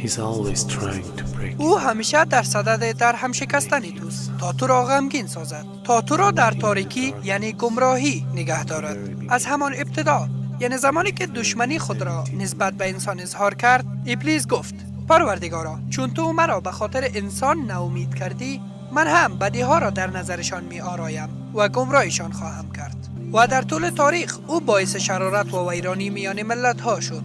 He's always trying to break. او همیشه در صدد در هم شکستن توست تا تو را غمگین سازد، تا تو را در تاریکی یعنی گمراهی نگه دارد. از همان ابتدا یعنی زمانی که دشمنی خود را نسبت به انسان اظهار کرد، ابلیس گفت: پروردگارا، چون تو مرا به خاطر انسان ناامید کردی، من هم بدیها را در نظرشان می آرایم و گمراهشان خواهم کرد. و در طول تاریخ او باعث شرارت و ویرانی میان ملت ها شد.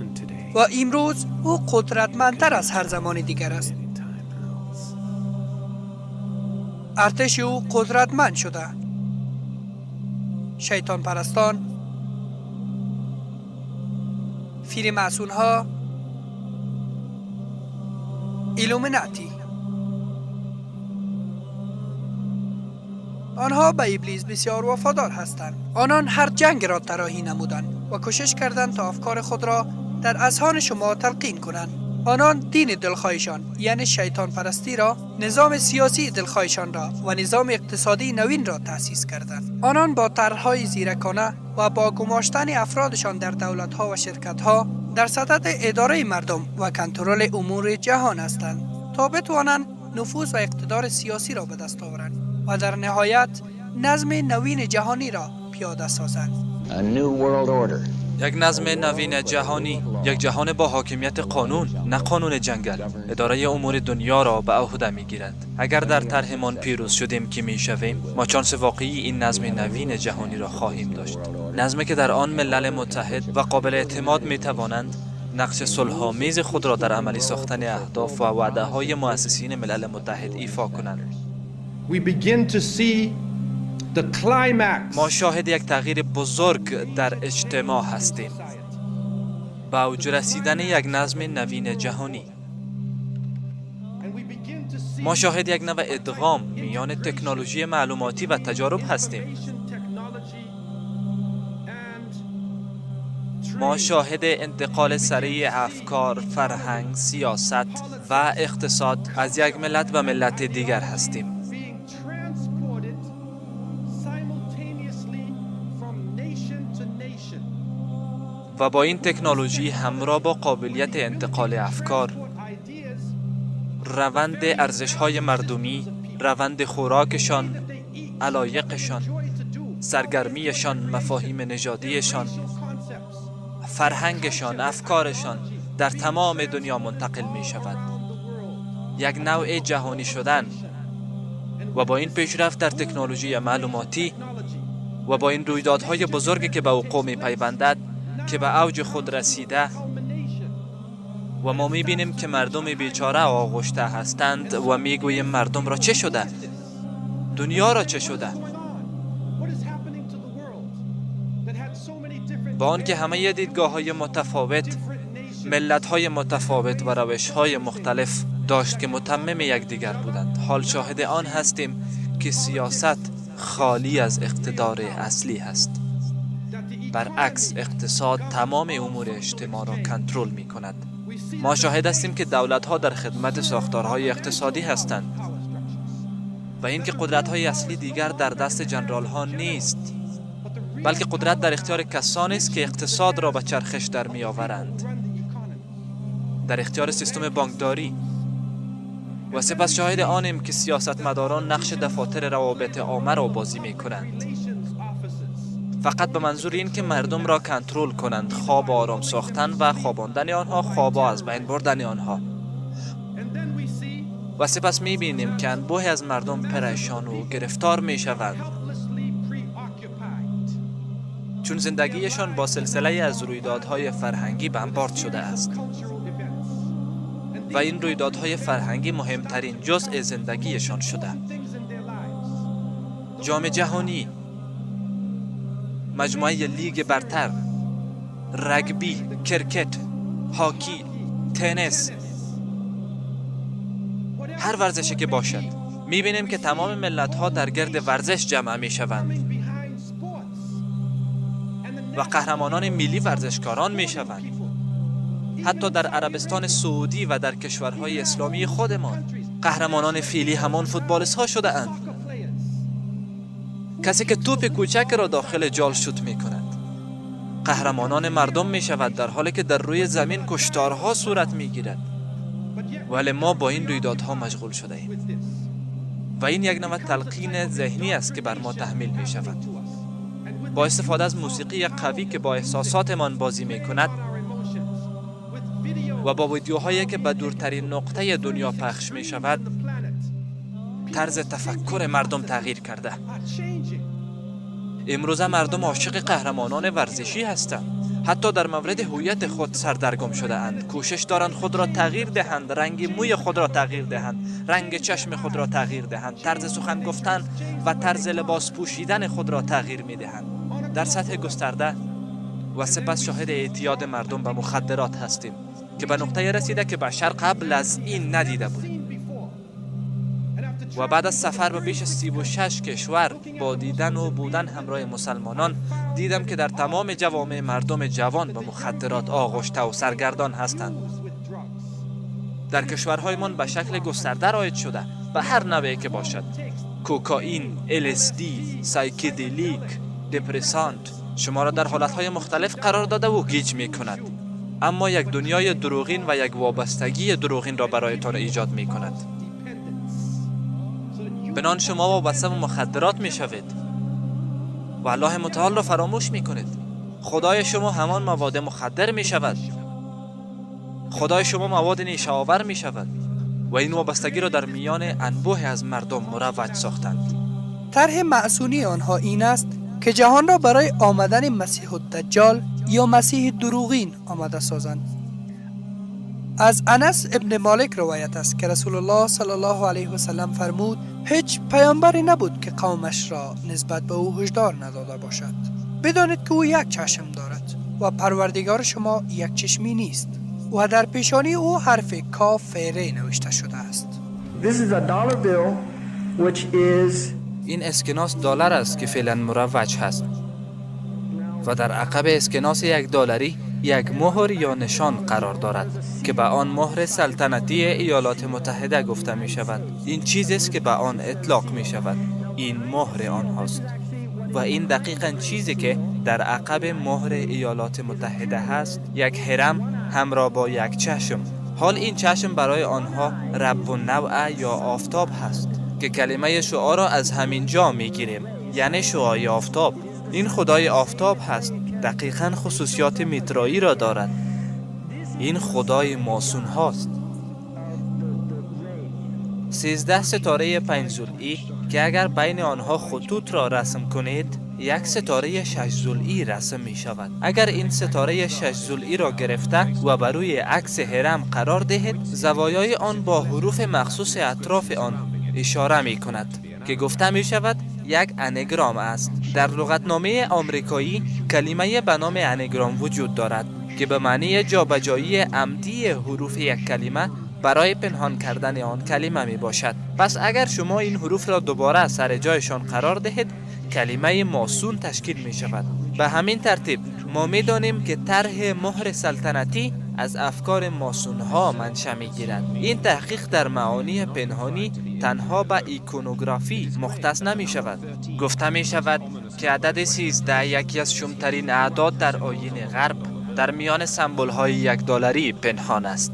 And today, و امروز او قدرتمندتر از هر زمان دیگر است. time else. ارتش او قدرتمند شده. شیطان پرستان، فریماسون ها، ایلومیناتی، آنها به ابلیس بسیار وفادار هستند. آنان هر جنگ را طراحی نمودند و کوشش کردند تا افکار خود را در اذهان شما تلقین کنند. آنان دین دلخواهشان یعنی شیطان پرستی را، نظام سیاسی دلخواهشان را و نظام اقتصادی نوین را تأسیس کردند. آنان با طرح‌های زیرکانه و با گماشتن افرادشان در دولت‌ها و شرکت‌ها در صدد اداره مردم و کنترل امور جهان هستند تا بتوانند نفوذ و اقتدار سیاسی را به دست آورند و در نهایت نظم نوین جهانی را پیاده سازند. A new world order. یک نظم نوین جهانی، یک جهان با حاکمیت قانون، نه قانون جنگل، اداره امور دنیا را به عهده میگیرد. اگر در طرحمان پیروز شدیم که میشویم، ما شانس واقعی این نظم نوین جهانی را خواهیم داشت. نظمی که در آن ملل متحد و قابل اعتماد میتوانند نقش صلح‌آمیز خود را در عملی ساختن اهداف و وعده‌های مؤسسین ملل متحد ایفا کنند. We begin to see the climax. ما شاهد یک تغییر بزرگ در اجتماع هستیم. به اوج رسیدن یک نظم نوین جهانی. And we begin to see ما شاهد یک نوع ادغام میان تکنولوژی معلوماتی و تجارب هستیم. technology and ما شاهد انتقال سریع افکار، فرهنگ، سیاست و اقتصاد از یک ملت به ملت دیگر هستیم. being transported simultaneously from nation to nation. و با این تکنولوژی همراه با قابلیت انتقال افکار، Ideas روند ارزش‌های مردمی، روند خوراکشان، علایقشان، سرگرمیشان، مفاهیم نژادیشان، concepts فرهنگشان، افکارشان در تمام دنیا منتقل می شود. یک نوع جهانی شدن و با این پیشرفت در تکنولوژی معلوماتی و با این رویدادهای بزرگی که به وقوع می پیوندد که به اوج خود رسیده و ما می بینیم که مردم بیچاره آغشته هستند و می گوییم مردم را چه شده؟ دنیا را چه شده؟ what is happening to the world that had so many different با آنکه همه دیدگاه‌های متفاوت، ملت‌های متفاوت و روش‌های مختلف داشت که متمم یکدیگر بودند، حال شاهد آن هستیم که سیاست خالی از اقتدار اصلی است. برعکس اقتصاد تمام امور اجتماع را کنترل می‌کند. ما شاهد هستیم که دولت‌ها در خدمت ساختارهای اقتصادی هستند و اینکه قدرت‌های اصلی دیگر در دست جنرال‌ها نیست، بلکه قدرت در اختیار کسانی است که اقتصاد را به چرخش در می‌آورند، در اختیار سیستم بانکداری. و سپس شاهد آنیم که سیاستمداران نقش دفاتر روابط عامه را بازی می‌کنند، فقط به منظور این که مردم را کنترل کنند، خواب آرام ساختن و خواباندن آنها، خواب از بین بردن آنها. و سپس می‌بینیم که انبوهی از مردم پریشان و گرفتار می‌شوند چون زندگیشان با سلسله از رویدادهای فرهنگی بمبارد شده است و این رویدادهای فرهنگی مهمترین جزء زندگیشان شده. جام جهانی، مجموعه لیگ برتر، رگبی، کرکت، هاکی، تنیس، هر ورزشی که باشد، می‌بینیم که تمام ملت‌ها در گرد ورزش جمع می‌شوند و قهرمانان ملی ورزشکاران می‌شوند. حتی در عربستان سعودی و در کشورهای اسلامی خودمان قهرمانان فیلی همان فوتبالیست‌ها شده اند. کسی که توپ کوچک را داخل جال شوت می‌کند قهرمانان مردم می شود، در حالی که در روی زمین کشتارها صورت می گیرد. ولی ما با این رویدادها مشغول شده ایم و این یک نوع تلقین ذهنی است که بر ما تحمیل می شود. با استفاده از موسیقی قوی که با احساساتمان بازی می کند و با ویدیوهایی که به دورترین نقطه دنیا پخش می شود، طرز تفکر مردم تغییر کرده. امروزه مردم عاشق قهرمانان ورزشی هستند. حتی در مورد هویت خود سردرگم شده اند. کوشش دارند خود را تغییر دهند، رنگ موی خود را تغییر دهند، رنگ چشم خود را تغییر دهند، طرز سخن گفتن و طرز لباس پوشیدن خود را تغییر می دهند در سطح گسترده. و سپس شاهد اعتیاد مردم به مخدرات هستیم که به نقطه رسیده که بشر قبل از این ندیده بود. و بعد از سفر به بیش از 36 کشور با دیدن و بودن همراه مسلمانان، دیدم که در تمام جوامع مردم جوان به مخدرات آغشته و سرگردان هستند. در کشورهایمان به شکل گسترده رایج شده و هر نوعی که باشد: کوکائین، LSD، سایکدلیک، دپرسانت شما را در حالتهای مختلف قرار داده و گیج می کند. اما یک دنیای دروغین و یک وابستگی دروغین را برایتان ایجاد می کند. بنان شما وابسته به مخدرات می شوید و الله متعال را فراموش می کنید. خدای شما همان مواد مخدر می شود. خدای شما مواد نیشه آور می شود و این وابستگی را در میان انبوه از مردم مروج ساختند. طرح معصونی آنها این است که جهان را برای آمدن مسیح الدجال یا مسیح دروغین آماده سازند. از انس ابن مالک روایت است که رسول الله صلی الله علیه و سلم فرمود: هیچ پیامبری نبود که قومش را نسبت به او هشدار نداده باشد. بدانید که او یک چشم دارد و پروردگار شما یک چشمی نیست و در پیشانی او حرف کاف فعلی نوشته شده است. This is a dollar bill which is این اسکناس دلار است که فعلا مروج هست و در عقب اسکناس $1 یک مهر یا نشان قرار دارد که به آن مهر سلطنتی ایالات متحده گفته می شود. این چیزی است که به آن اطلاق می شود. این مهر آنهاست و این دقیقاً چیزی که در عقب مهر ایالات متحده هست: یک هرم همراه با یک چشم. حال این چشم برای آنها رب و نوع یا آفتاب هست که کلمه شعاع را از همین جا می گیریم، یعنی شعاع آفتاب. این خدای آفتاب هست. دقیقاً خصوصیات میترایی را دارد. این خدای ماسون هاست. 13 ستاره 5 ضلعی که اگر بین آنها خطوط را رسم کنید، یک ستاره 6 ضلعی رسم می شود. اگر این ستاره 6 ضلعی را گرفته و بر روی عکس هرم قرار دهید، زوایای آن با حروف مخصوص اطراف آن اشاره می کند که گفته می شود یک انگرام است. در لغتنامه آمریکایی کلمه به نام انگرام وجود دارد که به معنی جابجایی عمدی حروف یک کلمه برای پنهان کردن آن کلمه می باشد. پس اگر شما این حروف را دوباره سر جایشان قرار دهید، کلمه ماسون تشکیل می شود. به همین ترتیب ما می دانیم که طرح مهر سلطنتی از افکار ماسون ها منشأ می گیرد. این تحقیق در معانی پنهانی تنها به ایکونوگرافی مختص نمی شود. گفته می شود که عدد 13 یکی از شومترین اعداد در آیین غرب در میان سمبول های $1 پنهان است.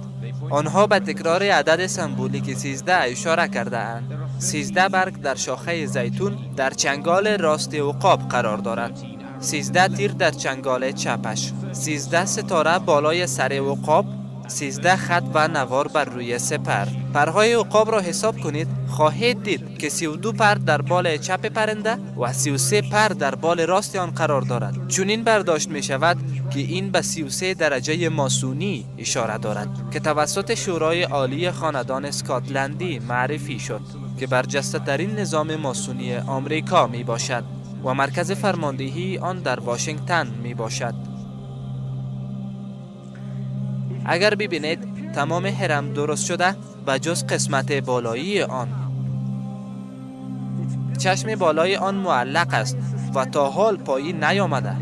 آنها به تکرار عدد سمبولیک 13 اشاره کرده اند. 13 برگ در شاخه زیتون در چنگال راست عقاب قرار دارد. 13 تیر در چنگال چپش. 13 ستاره بالای سر عقاب. 13 خط و نوار بر روی سپر. پرهای عقاب را حساب کنید، خواهید دید که 32 پر در بال چپ پرنده و 33 پر در بال راست آن قرار دارد. چنین برداشت می شود که این به 33 درجه ماسونی اشاره دارد که توسط شورای عالی خاندان اسکاتلندی معرفی شد که برجسته ترین نظام ماسونی آمریکا می باشد و مرکز فرماندهی آن در واشنگتن می باشد. اگر ببینید تمام هرم درست شده و جز قسمت بالایی آن. چشم بالای آن معلق است و تا حال پایین نیامده،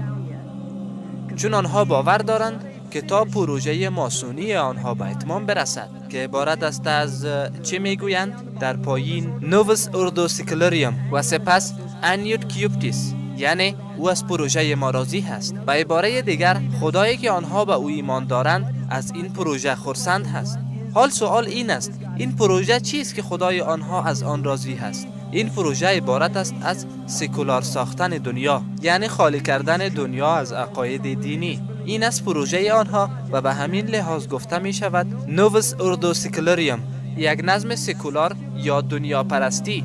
چون آنها باور دارند که تا پروژه ماسونی آنها به اتمام برسد که عبارت است از چه میگویند در پایین نووس اردو سیکلریوم و سپس انیوت کیوپتیس یعنی او از پروژه ما راضی هست. به عباره دیگر خدایی که آنها به او ایمان دارند از این پروژه خرسند هست. حال سوال این است این پروژه چیست که خدای آنها از آن راضی هست؟ این پروژه عبارت است از سکولار ساختن دنیا، یعنی خالی کردن دنیا از عقاید دینی. این است پروژه آنها و به همین لحاظ گفته می شود نووس اوردو سکولریوم، یک نظم سکولار یا دنیا پرستی.